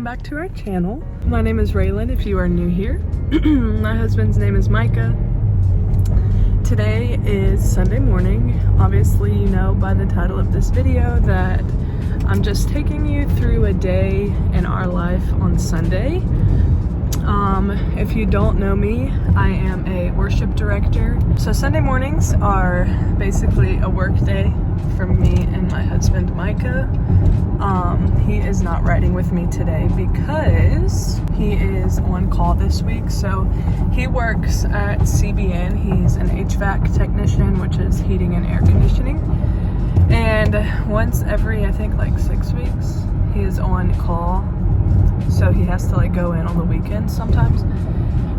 welcome back to our channel. My name is Raylan if you are new here. My husband's name is Micah. Today is Sunday morning. Obviously you know by the title of this video that I'm just taking you through a day in our life on Sunday. If you don't know me, I am a worship director. So Sunday mornings are basically a work day for me and my husband Micah. He is not riding with me today because he is on call this week. So he works at CBN. He's an HVAC technician, which is heating and air conditioning. And once every, I think like 6 weeks, he is on call. So he has to like go in on the weekends sometimes.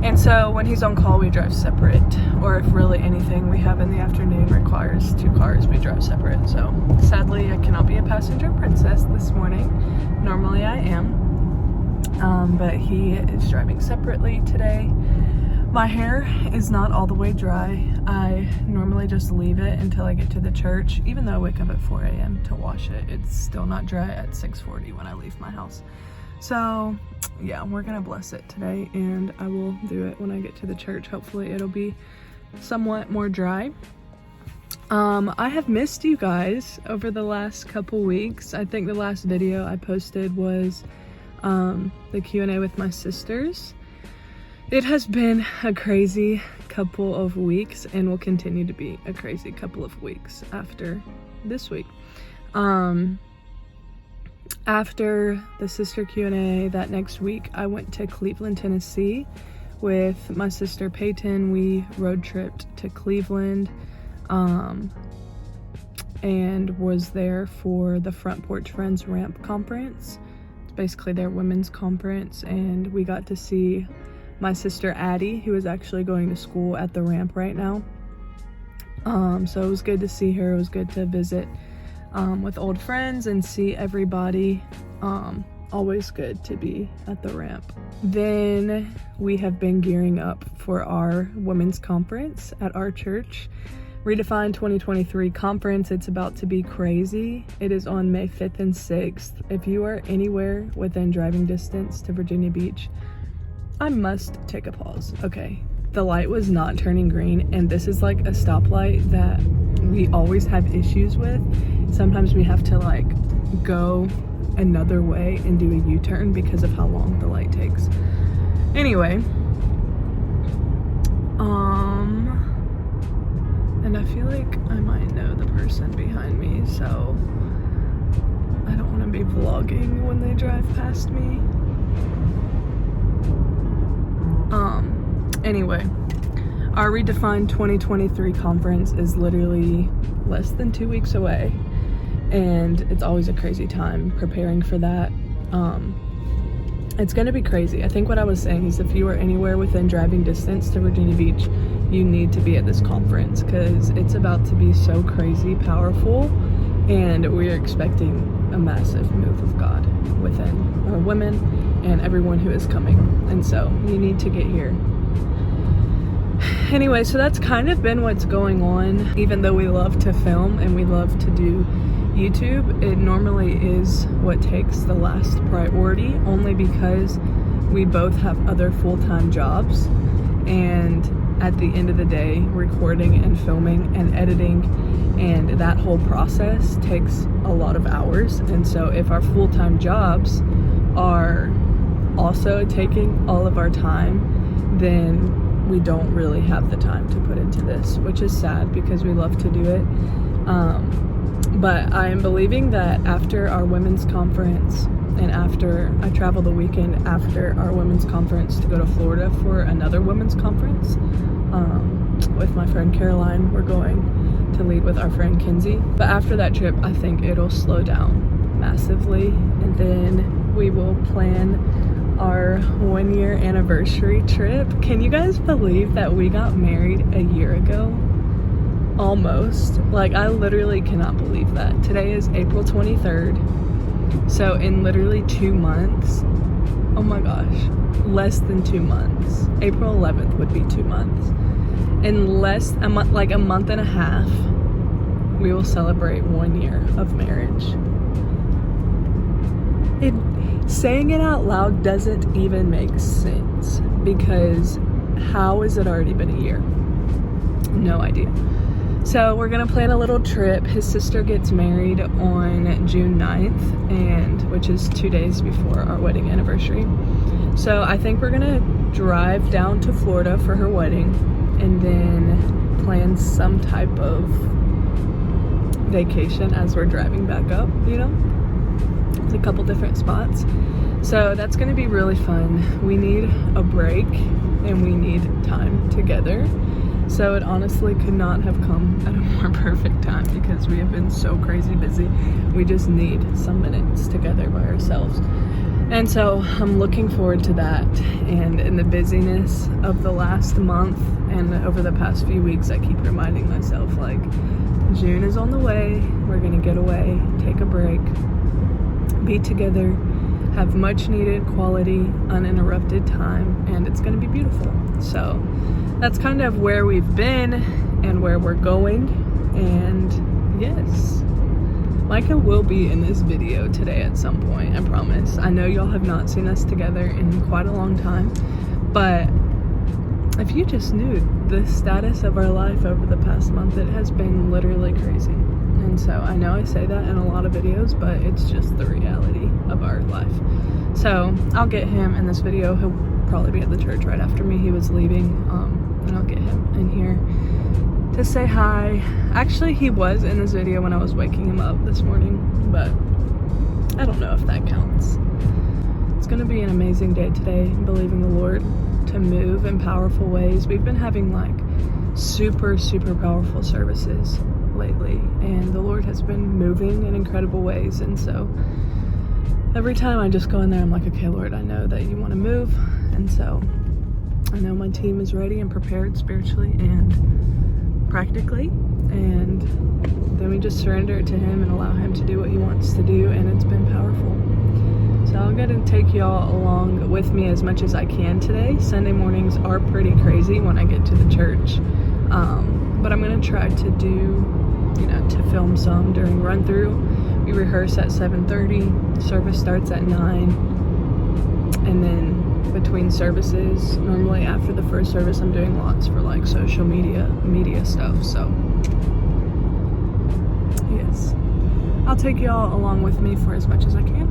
And so when he's on call, we drive separate. Or if really anything we have in the afternoon requires 2 cars, we drive separate. So sadly, I cannot be a passenger princess this morning. Normally I am. But he is driving separately today. My hair is not all the way dry. I normally just leave it until I get to the church. Even though I wake up at 4 a.m. to wash it, it's still not dry at 6:40 when I leave my house. So yeah, we're gonna bless it today and I will do it when I get to the church. Hopefully it'll be somewhat more dry. I have missed you guys over the last couple weeks. I think the last video I posted was the Q&A with my sisters. It has been a crazy couple of weeks and will continue to be a crazy couple of weeks after this week. After the sister Q&A that next week, I went to Cleveland, Tennessee with my sister Peyton. We road tripped to Cleveland and was there for the Front Porch Friends Ramp Conference. It's basically their women's conference, and we got to see my sister Addie, who is actually going to school at the ramp right now. So it was good to see her. It was good to visit with old friends and see everybody. Always good to be at the ramp. Then we have been gearing up for our women's conference at our church. Redefine 2023 conference. It's about to be crazy. It is on May 5th and 6th. If you are anywhere within driving distance to Virginia Beach, I must take a pause. Okay, the light was not turning green, and this is like a stoplight that we always have issues with. Sometimes we have to like go another way and do a U-turn because of how long the light takes. Anyway, and I feel like I might know the person behind me, so I don't want to be vlogging when they drive past me. Anyway, our Redefine 2023 conference is literally less than 2 weeks away, and it's always a crazy time preparing for that. It's gonna be crazy. I think what I was saying is if you are anywhere within driving distance to Virginia Beach, you need to be at this conference because it's about to be so crazy powerful, and we're expecting a massive move of God within our women and everyone who is coming, and so you need to get here. Anyway, so that's kind of been what's going on. Even though we love to film and we love to do YouTube, it normally is what takes the last priority, only because we both have other full-time jobs, and at the end of the day, recording and filming and editing and that whole process takes a lot of hours. And so if our full-time jobs are also taking all of our time, then we don't really have the time to put into this, which is sad because we love to do it. But I am believing that after our women's conference and after I travel the weekend after our women's conference to go to Florida for another women's conference with my friend Caroline, we're going to lead with our friend Kinsey. But after that trip, I think it'll slow down massively, and then we will plan our 1-year anniversary trip. Can you guys believe that we got married a year ago? Almost. Like, I literally cannot believe that. Today is April 23rd. So in literally 2 months, oh my gosh, less than 2 months. April 11th would be 2 months. In less, like a month and a half, we will celebrate 1 year of marriage. saying it out loud doesn't even make sense, because how has it already been a year? No idea. So we're gonna plan a little trip. His sister gets married on June 9th, and which is 2 days before our wedding anniversary. So I think we're gonna drive down to Florida for her wedding, and then plan some type of vacation as we're driving back up, you know, a couple different spots. So that's gonna be really fun. We need a break and we need time together. So it honestly could not have come at a more perfect time, because we have been so crazy busy. We just need some minutes together by ourselves. And so I'm looking forward to that. And in the busyness of the last month and over the past few weeks, I keep reminding myself, like, June is on the way. We're gonna get away, take a break, be together, have much needed quality, uninterrupted time, and it's gonna be beautiful. So that's kind of where we've been and where we're going. And yes, Micah will be in this video today at some point, I promise. I know y'all have not seen us together in quite a long time, but if you just knew the status of our life over the past month, it has been literally crazy. And so I know I say that in a lot of videos, but it's just the reality of our life. So I'll get him in this video. He'll probably be at the church right after me. He was leaving, and I'll get him in here to say hi. Actually, he was in this video when I was waking him up this morning, but I don't know if that counts. It's gonna be an amazing day today. I'm believing the Lord to move in powerful ways. We've been having like super powerful services lately, and the Lord has been moving in incredible ways. And so every time I just go in there, I'm like, okay, Lord, I know that you want to move. And so I know my team is ready and prepared spiritually and practically, and then we just surrender it to him and allow him to do what he wants to do, and it's been powerful. So I'm gonna take y'all along with me as much as I can today. Sunday mornings are pretty crazy when I get to the church, but I'm gonna try to do, you know, to film some during run through. We rehearse at 7:30, service starts at 9, and then between services, normally after the first service, I'm doing lots for like social media stuff. So yes, I'll take y'all along with me for as much as I can.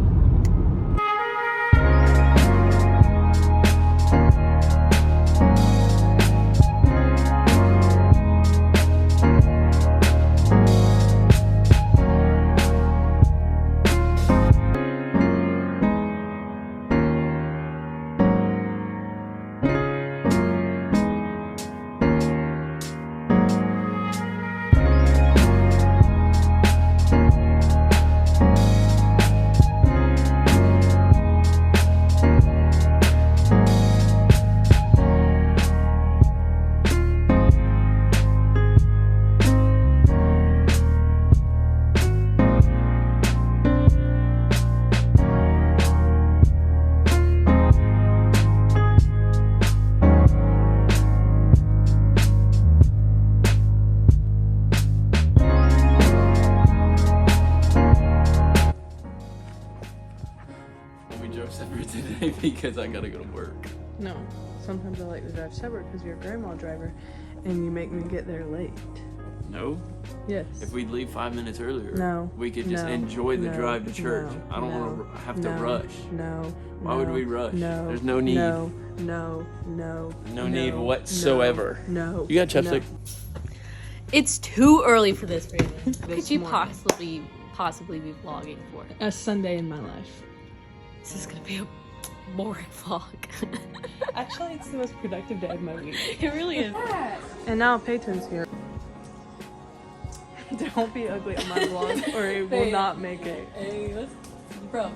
Because I gotta go to work. No, sometimes I like to drive separate because you're a grandma driver and you make me get there late. No? Yes. If we'd leave 5 minutes earlier, no, we could just enjoy the drive to church. I don't want to have to rush. No. Why would we rush? No. There's no need. No need whatsoever. No. You got chapstick? It's too early for this, Raven. What could you possibly be vlogging for? A Sunday in my life. This is gonna be a boring vlog. Actually, it's the most productive day of my week. It really is. And now Peyton's here. Don't be ugly on my vlog or it will not make it. Hey, bro.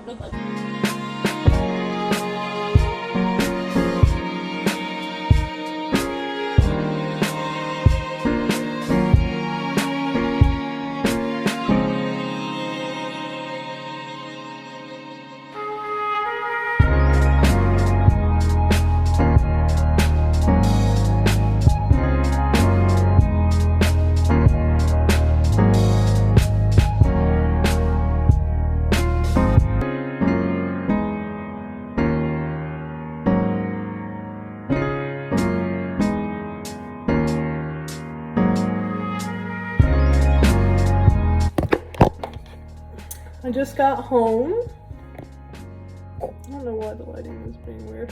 I just got home. I don't know why the lighting is being weird.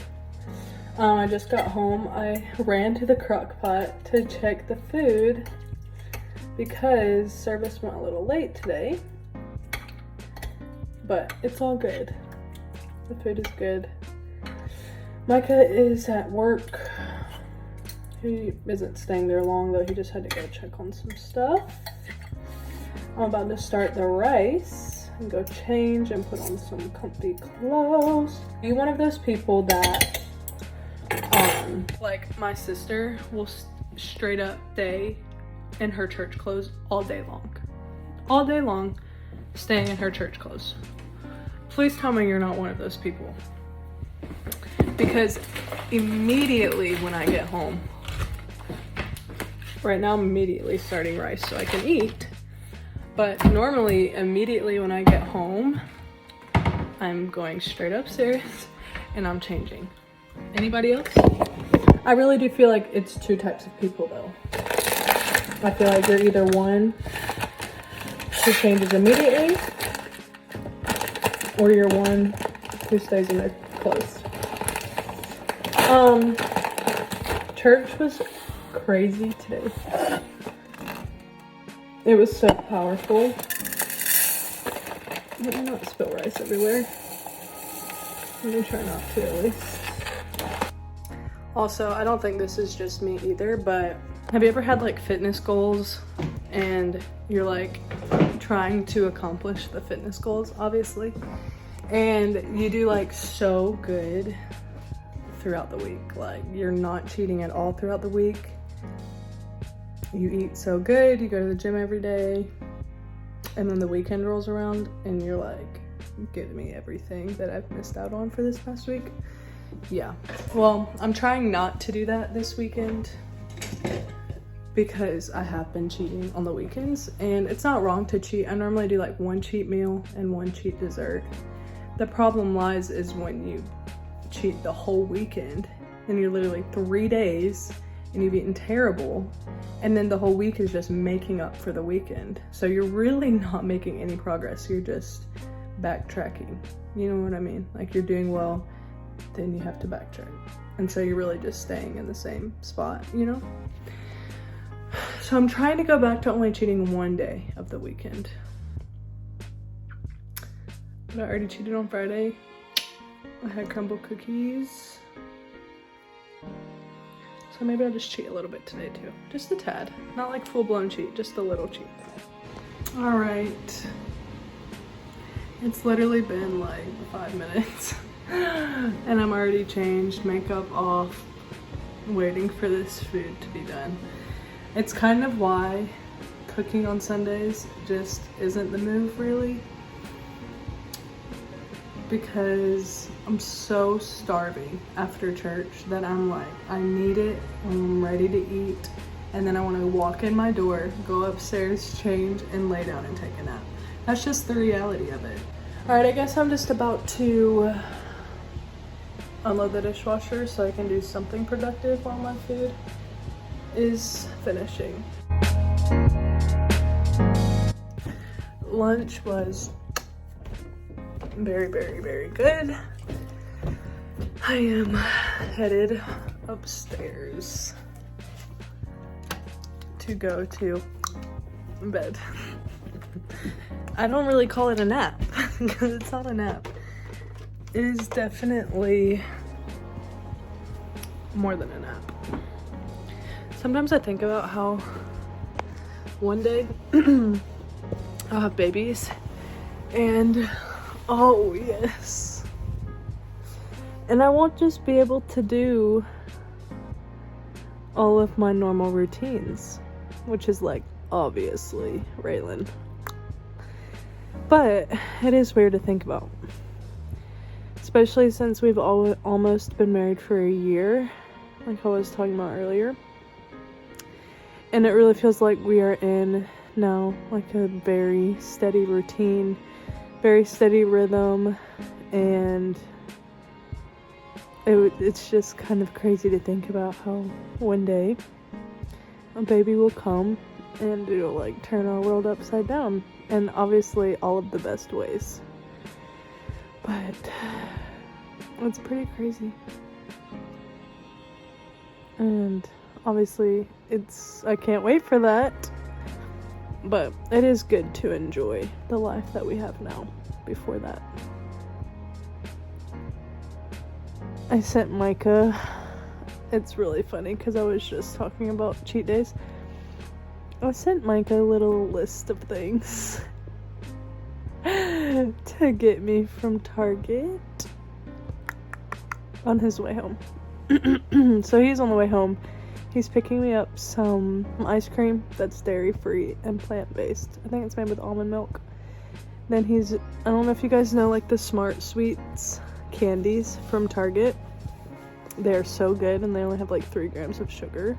I just got home. I ran to the crock pot to check the food because service went a little late today. But it's all good. The food is good. Micah is at work. He isn't staying there long though. He just had to go check on some stuff. I'm about to start the rice and go change and put on some comfy clothes. Are you one of those people that, like my sister will straight up stay in her church clothes all day long? All day long, staying in her church clothes. Please tell me you're not one of those people. Because immediately when I get home, right now I'm immediately starting rice so I can eat. But normally, immediately when I get home, I'm going straight upstairs and I'm changing. Anybody else? I really do feel like it's two types of people though. I feel like you're either one who changes immediately, or you're one who stays in their clothes. Church was crazy today. It was so powerful. Let me not spill rice everywhere. Let me try not to at least. Also, I don't think this is just me either, but have you ever had like fitness goals and you're like trying to accomplish the fitness goals, obviously, and you do like so good throughout the week, like you're not cheating at all throughout the week, you eat so good, you go to the gym every day, and then the weekend rolls around and you're like, give me everything that I've missed out on for this past week. Yeah, well, I'm trying not to do that this weekend because I have been cheating on the weekends, and it's not wrong to cheat. I normally do like one cheat meal and one cheat dessert. The problem lies is when you cheat the whole weekend and you're literally 3 days and you've eaten terrible, and then the whole week is just making up for the weekend. So you're really not making any progress. You're just backtracking. You know what I mean? Like you're doing well, then you have to backtrack. And so you're really just staying in the same spot, you know? So I'm trying to go back to only cheating one day of the weekend. But I already cheated on Friday. I had crumble cookies. So maybe I'll just cheat a little bit today too. Just a tad. Not like full-blown cheat, just a little cheat. All right. It's literally been like 5 minutes. And I'm already changed, makeup off, waiting for this food to be done. It's kind of why cooking on Sundays just isn't the move really, because I'm so starving after church that I'm like, I need it, I'm ready to eat, and then I want to walk in my door, go upstairs, change, and lay down and take a nap. That's just the reality of it. All right, I guess I'm just about to unload the dishwasher so I can do something productive while my food is finishing. Lunch was very, very, very good. I am headed upstairs to go to bed. I don't really call it a nap because it's not a nap. It is definitely more than a nap. Sometimes I think about how one day I'll have babies and oh yes, and I won't just be able to do all of my normal routines, which is like obviously Raylan, but it is weird to think about, especially since we've almost been married for a year, like I was talking about earlier. And it really feels like we are in now like a very steady routine, very steady rhythm, and it's just kind of crazy to think about how one day a baby will come and it'll like turn our world upside down. in obviously all of the best ways. But it's pretty crazy. And obviously I can't wait for that. But it is good to enjoy the life that we have now before that. I sent Micah, it's really funny because I was just talking about cheat days. I sent Micah a little list of things to get me from Target on his way home. So he's on the way home. He's picking me up some ice cream that's dairy-free and plant-based. I think it's made with almond milk. Then I don't know if you guys know, like, the Smart Sweets candies from Target. They're so good, and they only have, like, 3 grams of sugar.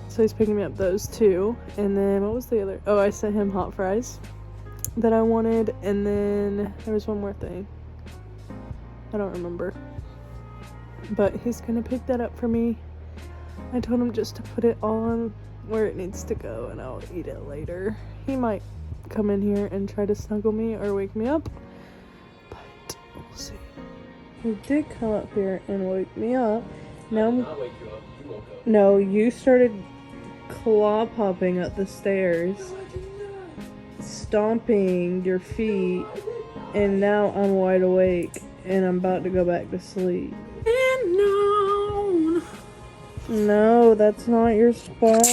So he's picking me up those, too. And then, what was the other? Oh, I sent him hot fries that I wanted. And then, there was one more thing. I don't remember. But he's gonna pick that up for me. I told him just to put it all on where it needs to go, and I'll eat it later. He might come in here and try to snuggle me or wake me up, but we'll see. He did come up here and wake me up. Now I did not wake you up. You woke up. No, you started claw popping up the stairs, stomping your feet, and now I'm wide awake and I'm about to go back to sleep. And no. No, that's not your spot.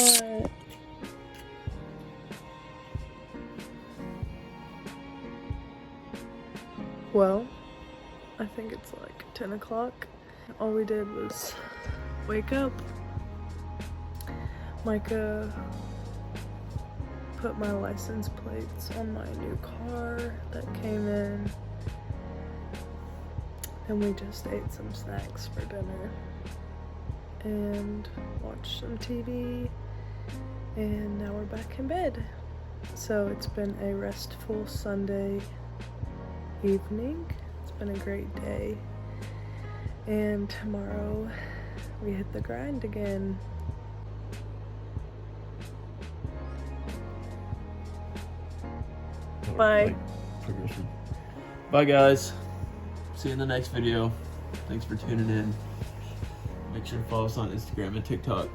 Well, I think it's like 10 o'clock. All we did was wake up. Micah put my license plates on my new car that came in. And we just ate some snacks for dinner. And watched some TV, and now we're back in bed. So it's been a restful Sunday evening. It's been a great day, and tomorrow we hit the grind again. Bye. Bye, guys. See you in the next video. Thanks for tuning in. Make sure to follow us on Instagram and TikTok.